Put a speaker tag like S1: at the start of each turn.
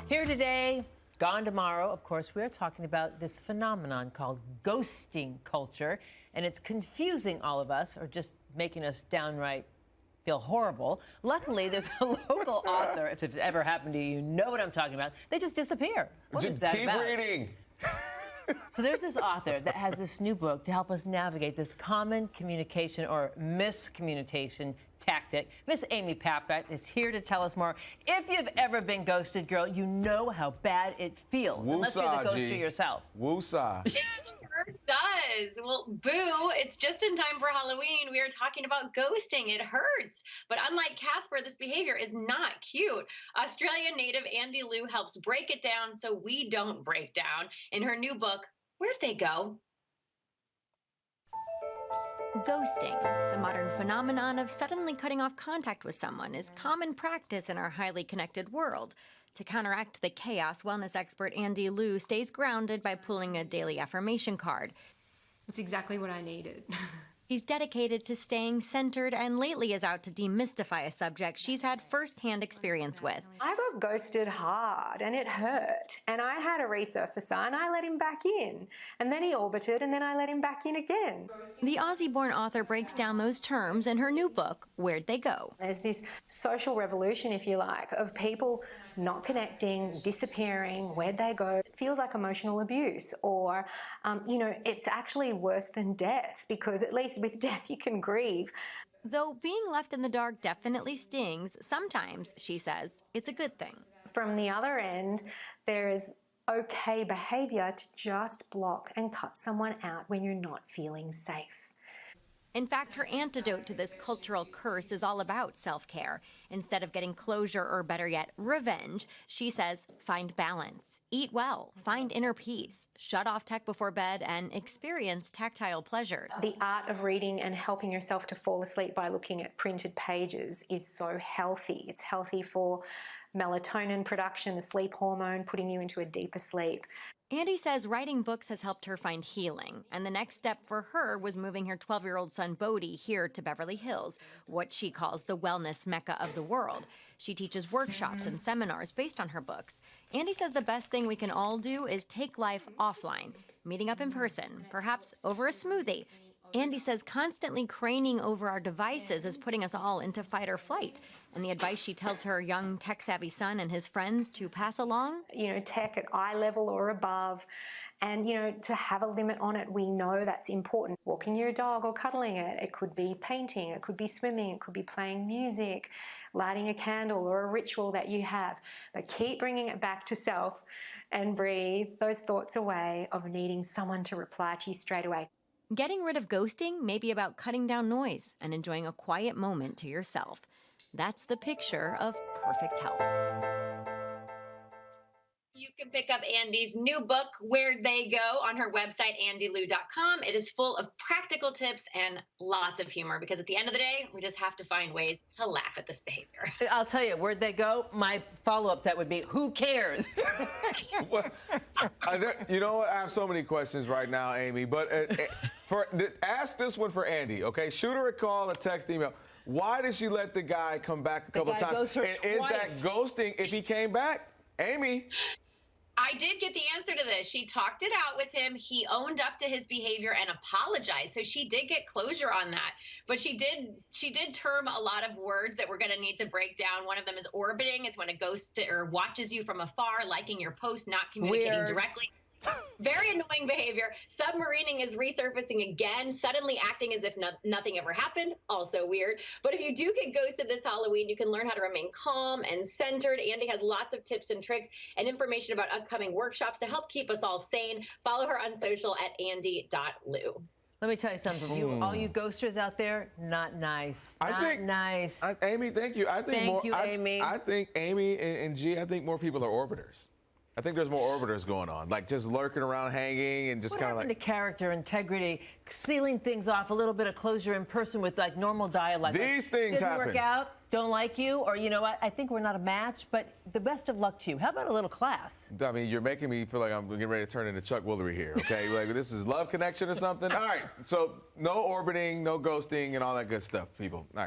S1: Here today, gone tomorrow. Of course, we're talking about this phenomenon called ghosting culture, and it's confusing all of us, or just making us downright feel horrible. Luckily, there's a local author. If it's ever happened to you, you know what I'm talking about. They just disappear. What is that about?
S2: Keep reading.
S1: So there's this author that has this new book to help us navigate this common communication or miscommunication tactic. Miss Amy Paffrat is here to tell us more. If you've ever been ghosted, girl, you know how bad it feels. Unless you're the ghoster yourself.
S2: Woosah.
S3: It sure does. Well, boo, it's just in time for Halloween. We are talking about ghosting. It hurts. But unlike Casper, this behavior is not cute. Australian native Andi Lew helps break it down so we don't break down. In her new book, Where'd They Go?
S4: Ghosting, the modern phenomenon of suddenly cutting off contact with someone, is common practice in our highly connected world. To counteract the chaos, wellness expert Andi Lew stays grounded by pulling a daily affirmation card.
S5: It's exactly what I needed.
S4: She's dedicated to staying centered and lately is out to demystify a subject she's had first-hand experience with.
S5: I got ghosted hard and it hurt. And I had a resurfacer and I let him back in. And then he orbited and then I let him back in again.
S4: The Aussie-born author breaks down those terms in her new book, Where'd They Go?
S5: There's this social revolution, if you like, of people not connecting, disappearing. Where'd they go? It feels like emotional abuse, or, it's actually worse than death, because at least with death you can grieve.
S4: Though being left in the dark definitely stings, sometimes, she says, it's a good thing.
S5: From the other end, there is okay behavior to just block and cut someone out when you're not feeling safe.
S4: In fact, her antidote to this cultural curse is all about self-care. Instead of getting closure, or better yet, revenge, she says, find balance, eat well, find inner peace, shut off tech before bed, and experience tactile pleasures.
S5: The art of reading and helping yourself to fall asleep by looking at printed pages is so healthy. It's healthy for melatonin production, the sleep hormone, putting you into a deeper sleep.
S4: Andi says writing books has helped her find healing, and the next step for her was moving her 12-year-old son Bodhi here to Beverly Hills, what she calls the wellness mecca of the world. She teaches workshops and seminars based on her books. Andi says the best thing we can all do is take life offline, meeting up in person, perhaps over a smoothie. Andi says constantly craning over our devices is putting us all into fight or flight. And the advice she tells her young tech-savvy son and his friends to pass along?
S5: Tech at eye level or above. And, to have a limit on it, we know that's important. Walking your dog or cuddling it. It could be painting, it could be swimming, it could be playing music, lighting a candle or a ritual that you have. But keep bringing it back to self and breathe those thoughts away of needing someone to reply to you straight away.
S4: Getting rid of ghosting may be about cutting down noise and enjoying a quiet moment to yourself. That's the picture of perfect health.
S3: You can pick up Andi's new book, Where'd They Go, on her website, andilew.com. It is full of practical tips and lots of humor, because at the end of the day, we just have to find ways to laugh at this behavior.
S1: I'll tell you, where'd they go? My follow-up that would be, who cares?
S2: You know what? I have so many questions right now, Amy. But ask this one for Andi, okay? Shoot her a call, a text, email. Why did she let the guy come back a couple of times? And is that ghosting if he came back? Amy?
S3: I did get the answer to this. She talked it out with him. He owned up to his behavior and apologized. So she did get closure on that. But she did term a lot of words that we're going to need to break down. One of them is orbiting. It's when a ghost or watches you from afar, liking your post, not communicating directly. Very annoying behavior. Submarining is resurfacing again, suddenly acting as if nothing ever happened. Also weird. But if you do get ghosted this Halloween, you can learn how to remain calm and centered. Andi has lots of tips and tricks and information about upcoming workshops to help keep us all sane. Follow her on social at andi.lew.
S1: Let me tell you something. All you ghosters out there, not nice. Nice.
S2: Amy, thank you.
S1: Thank you, Amy.
S2: I think Amy and G, I think more people are orbiters. I think there's more orbiters going on, like just lurking around, hanging, and just kind of like.
S1: What happened to character, integrity, sealing things off, a little bit of closure in person with like normal dialogue?
S2: These things happen.
S1: Didn't work out, don't like you, or you know what? I think we're not a match, but the best of luck to you. How about a little class?
S2: I mean, you're making me feel like I'm getting ready to turn into Chuck Woolery here, okay? Like this is love connection or something. All right, so no orbiting, no ghosting, and all that good stuff, people. All right.